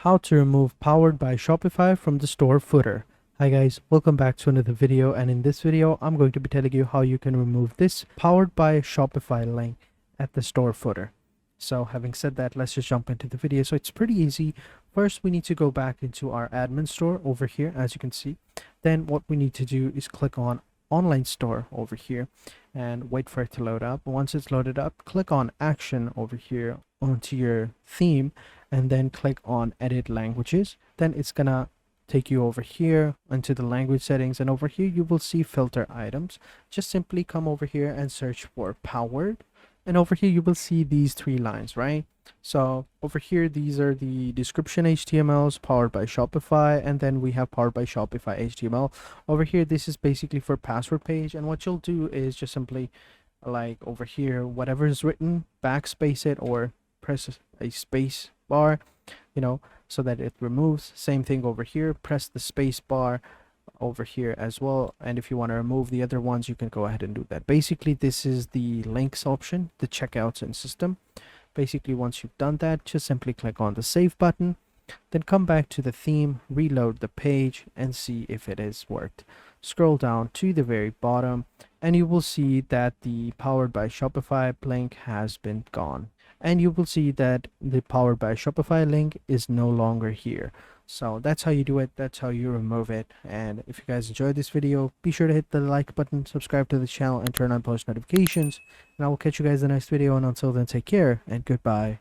how to remove powered by Shopify from the store footer. Hi guys, welcome back to another video, and in this video I'm going to be telling you how you can remove this powered by Shopify link at the store footer. So having said that, let's just jump into the video. So it's pretty easy. First we need to go back into our admin store over here, as you can see. Then what we need to do is click on online store over here and wait for it to load up. Once it's loaded up, click on action over here onto your theme and then click on edit languages. Then it's gonna take you over here into the language settings, and over here you will see filter items. Just simply come over here and search for powered, and over here you will see these three lines, right? So over here, these are the description HTMLs powered by Shopify, and then we have powered by Shopify HTML. Over here, this is basically for password page, and what you'll do is just simply, like over here, whatever is written, backspace it or press a space bar, so that it removes. Same thing over here, press the space bar over here as well, and if you want to remove the other ones, you can go ahead and do that. Basically, this is the links option, the checkouts and system. Basically, once you've done that, just simply click on the save button, then come back to the theme, reload the page, and see if it has worked. Scroll down to the very bottom and you will see that the powered by Shopify link has been gone, and you will see that the powered by Shopify link is no longer here. So that's how you do it, that's how you remove it. And if you guys enjoyed this video, be sure to hit the like button, subscribe to the channel, and turn on post notifications, and I will catch you guys in the next video. And until then, take care and goodbye.